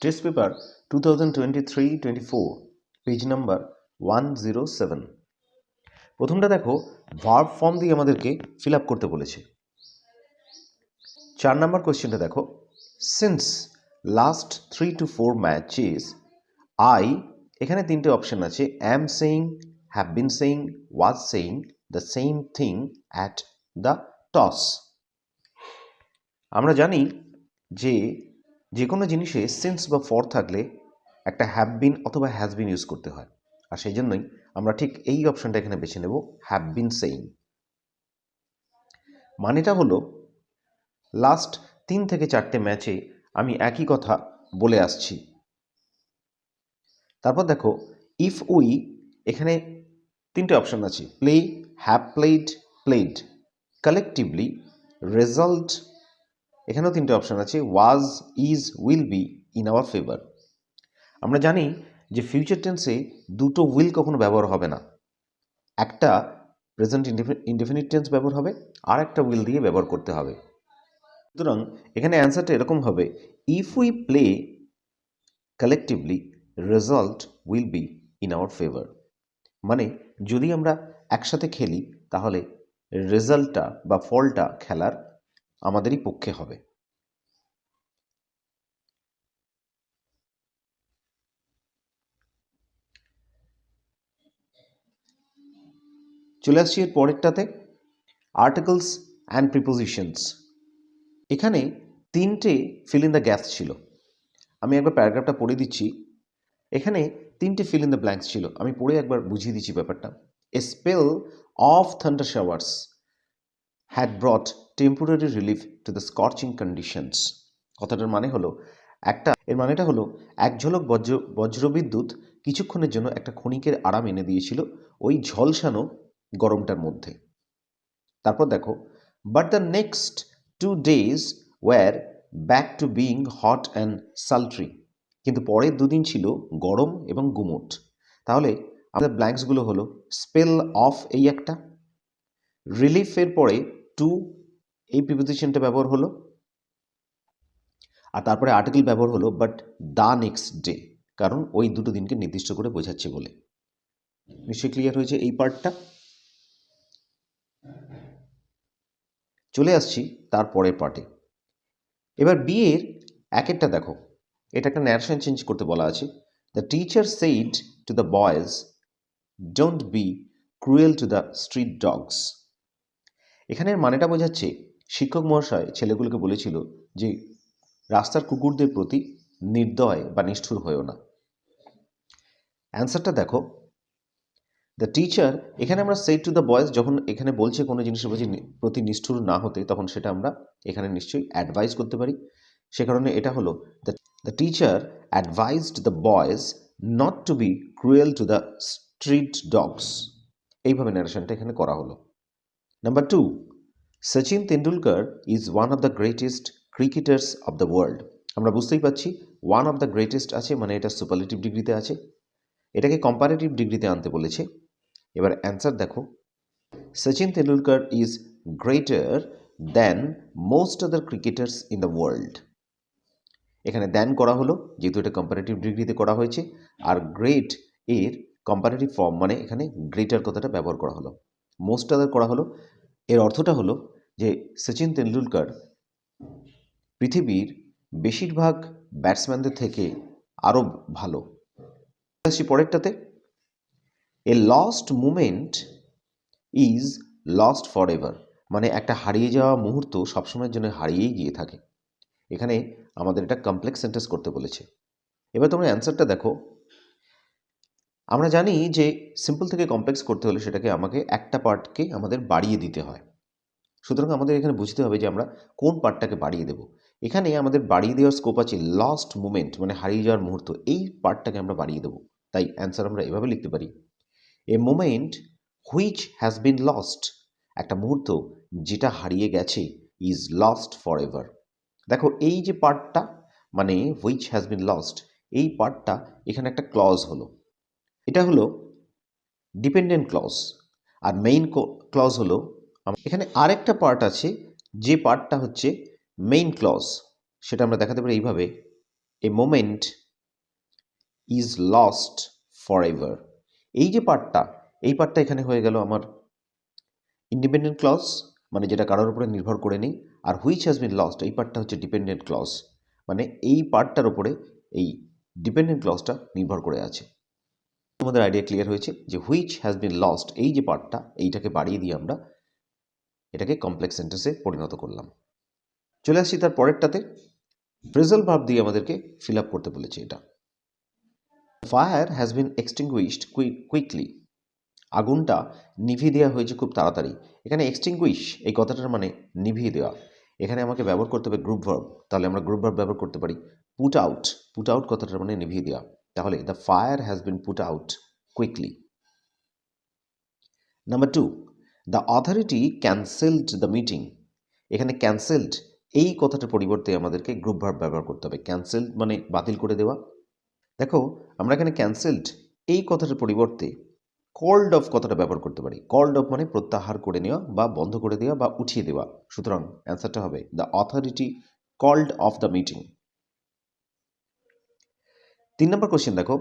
Test paper 2023-24 page number 107। প্রথমটা দেখো, verb form দিয়ে আমাদেরকে ফিল আপ করতে বলেছে। 4 নম্বর কোয়েশ্চেনটা দেখো, since last 3 to 4 matches I, এখানে তিনটে অপশন আছে, অ্যাম saying, have been saying, was saying the same thing at the toss. আমরা জানি যে কোনো জিনিসে সিন্স বা ফর থাকলে একটা হ্যাভ বিন অথবা হ্যাজ বিন ইউজ করতে হয়, আর সেই জন্যই আমরা ঠিক এই অপশনটা এখানে বেছে নেব, হ্যাভ বিন সেইং। মানেটা হলো লাস্ট 3 থেকে 4টে ম্যাচে আমি একই কথা বলে আসছি। তারপর দেখো, ইফ উই, এখানে তিনটে অপশন আছে, play, have played, played, collectively, result, এখানেও তিনটে অপশন আছে, was, is, will be in our favour. আমরা জানি যে ফিউচার টেন্সে দুটো উইল কখনো ব্যবহার হবে না, একটা প্রেজেন্ট ইনডেফিনিট টেন্স ব্যবহার হবে, আর একটা উইল দিয়ে ব্যবহার করতে হবে। সুতরাং এখানে অ্যান্সারটা এরকম হবে, if we play collectively result will be in our favour. মানে যদি আমরা একসাথে খেলি তাহলে রেজাল্টটা বা ফলটা খেলার আমাদেরই পক্ষে হবে। চলে আসছি এর পরেরটাতে, আর্টিকেলস অ্যান্ড প্রিপোজিশনস। এখানে তিনটে ফিল ইন দ্য গ্যাপস ছিল। আমি একবার প্যারাগ্রাফটা পড়ে দিচ্ছি। এখানে তিনটে ফিল ইন দ্য ব্ল্যাঙ্কস ছিল, আমি পড়ে একবার বুঝিয়ে দিচ্ছি ব্যাপারটা। A spell of thunder showers had brought temporary relief to the scorching conditions. কথাটার মানে হলো, এর মানেটা হলো এক ঝলক বজ্রবিদ্যুৎ কিছুক্ষণের জন্য একটা ক্ষণিকের আরাম এনে দিয়েছিল ওই ঝলসানো গরমটার মধ্যে। তারপর দেখো, but the next 2 days were back to being hot and sultry. কিন্তু পরের দুদিন ছিল গরম এবং গুমোট। তাহলে আমাদের ব্ল্যাঙ্কসগুলো হলো, স্পেল অফ এই একটা, রিলিফের পরে টু এই প্রিপোজিশনটা ব্যবহার হলো, আর তারপরে আর্টিকেল ব্যবহার হলো বাট দ্য নেক্সট ডে, কারণ ওই দুটো দিনকে নির্দিষ্ট করে বোঝাচ্ছে বলে। নিশ্চয়ই ক্লিয়ার হয়েছে এই পার্টটা। চলে আসছি তারপরের পার্টে। এবার বি এর একেরটা দেখো, এটা একটা ন্যারেশন চেঞ্জ করতে বলা আছে। The teacher said to the boys don't be cruel to the street dogs. এখানের মানেটা বোঝাচ্ছে শিক্ষক মহাশয় ছেলেগুলোকে বলেছিল যে রাস্তার কুকুরদের প্রতি নির্দয় বা নিষ্ঠুর হয়েও না। অ্যান্সারটা দেখো, দ্য টিচার, এখানে আমরা সেইড টু দ্য বয়েজ যখন এখানে বলছে কোনো জিনিসের প্রতি নিষ্ঠুর না হতে, তখন সেটা আমরা এখানে নিশ্চয়ই অ্যাডভাইস করতে পারি। সে কারণে এটা হলো, the teacher advised the boys not to be cruel to the street dogs. এইভাবে ন্যারেশনটা এখানে করা হলো। Number 2, Sachin Tendulkar is one of the greatest cricketers of the world. আমরা বুঝতেই পারছি ওয়ান অফ দ্য গ্রেটেস্ট আছে মানে এটা সুপারলেটিভ ডিগ্রিতে আছে, এটাকে কম্পারেটিভ ডিগ্রিতে আনতে বলেছে। এবার অ্যান্সার দেখো, Sachin Tendulkar is greater than most other cricketers in the world. এখানে দ্যান করা হলো যেহেতু এটা কম্পারেটিভ ডিগ্রিতে করা হয়েছে, আর গ্রেট এর কম্পারেটিভ ফর্ম মানে এখানে গ্রেটার কথাটা ব্যবহার করা হলো, মোস্ট আদার করা হলো। এর অর্থটা হলো যে সচিন তেন্ডুলকর পৃথিবীর বেশিরভাগ ব্যাটসম্যানদের থেকে আরও ভালো। আসছি পরেরটাতে, a lost moment is lost for ever, মানে একটা হারিয়ে যাওয়া মুহূর্ত সবসময়ের জন্য হারিয়েই গিয়ে থাকে। এখানে আমাদের এটা কমপ্লেক্স সেন্টেন্স করতে বলেছে। এবার তোমরা অ্যান্সারটা দেখো। আমরা জানি যে সিম্পল থেকে কমপ্লেক্স করতে হলে সেটাকে আমাকে একটা পার্টকে আমাদের বাড়িয়ে দিতে হয়। সুতরাং আমাদের এখানে বুঝতে হবে যে আমরা কোন পার্টটাকে বাড়িয়ে দেব। এখানে আমাদের বাড়িয়ে দেওয়ার স্কোপ আছে লস্ট মুমেন্ট, মানে হারিয়ে যাওয়ার মুহূর্ত, এই পার্টটাকে আমরা বাড়িয়ে দেবো। তাই অ্যান্সার আমরা এভাবে লিখতে পারি, a moment which has been lost, একটা মুহূর্ত যেটা হারিয়ে গেছে, ইজ লস্ট ফর এভার। দেখো এই যে পার্টটা মানে হুইচ হ্যাজ বিন লস্ট, এই পার্টটা এখানে একটা ক্লজ হলো, এটা হলো ডিপেন্ডেন্ট ক্লজ, আর মেইন ক্লজ হলো। এখানে আরেকটা পার্ট আছে যে পার্টটা হচ্ছে মেইন ক্লজ, সেটা আমরা দেখাতে পারি এইভাবে, a moment is lost for ever. এই যে পার্টটা, এই পার্টটা এখানে হয়ে গেল আমার ইন্ডিপেন্ডেন্ট ক্লজ, মানে যেটা কারোর উপরে নির্ভর করে নেই। আর হুইচ হ্যাজ বিন লস্ট, এই পার্টটা হচ্ছে ডিপেন্ডেন্ট ক্লজ, মানে এই পার্টটার উপরে এই ডিপেন্ডেন্ট ক্লজটা নির্ভর করে আছে। তোমাদের আইডিয়া ক্লিয়ার হয়েছে যে হুইচ হ্যাজ বিন লস্ট, এই যে পার্টটা, এইটাকে বাড়িয়ে দিয়ে আমরা এটাকে কমপ্লেক্স সেন্টেন্সে পরিণত করলাম। চলে আসছি তার পরেরটাতে, ফ্রেজাল ভার্ব দিয়ে আমাদেরকে ফিল আপ করতে বলেছে এটা। Fire has been extinguished quickly, আগুনটা নিভিয়ে দেওয়া হয়েছে খুব তাড়াতাড়ি। এখানে এক্সটিংগুইশ এই কথাটার মানে নিভিয়ে দেওয়া। এখানে আমাকে ব্যবহার করতে হবে গ্রুপ ভার্ব, তাহলে আমরা গ্রুপ ভার্ব ব্যবহার করতে পারি পুট আউট। পুট আউট কথাটার মানে নিভিয়ে দেওয়া, তাহলে the fire has been put out quickly. Number 2, the authority cancelled the meeting. এখানে ক্যান্সেলড এই কথাটার পরিবর্তে আমাদেরকে গ্রুপ ভার্ব ব্যবহার করতে হবে। ক্যান্সেলড মানে বাতিল করে দেওয়া। দেখো আমরা এখানে ক্যান্সেলড এই কথাটার পরিবর্তে কল্ড অফ কথাটা ব্যবহার করতে পারি। কল্ড অফ মানে প্রত্যাহার করে নেওয়া বা বন্ধ করে দেওয়া বা উঠিয়ে দেওয়া। সুতরাং অ্যান্সারটা হবে the authority called off the meeting. 3 নম্বর কোশ্চেন দেখো,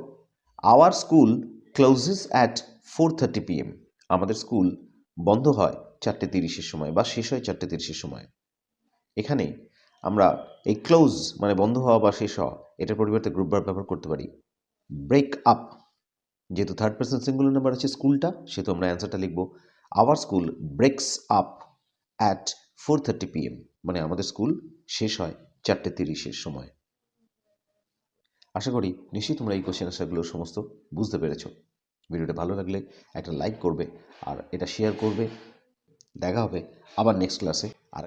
our school closes at 4:30 PM। আমাদের স্কুল বন্ধ হয় 4:30 সময় বা শেষ হয় 4:30 সময়। এখানে আমরা এই ক্লোজ মানে বন্ধ হওয়া বা শেষ হওয়া, এটার পরিবর্তে গ্রুপ ভার্ব ব্যবহার করতে পারি ব্রেক আপ। যেহেতু থার্ড পার্সন সিঙ্গুলার নাম্বার আছে স্কুলটা, সেহেতু আমরা অ্যান্সারটা লিখব our school ব্রেকস up at 4:30 PM, মানে আমাদের স্কুল শেষ হয় 4:30 সময়। আশা করি নিশ্চয়ই তোমরা এই কোশ্চেন আনসারগুলো সমস্ত বুঝতে পেরেছো। ভিডিওটা ভালো লাগলে একটা লাইক করবে আর এটা শেয়ার করবে। দেখা হবে আবার নেক্সট ক্লাসে। আর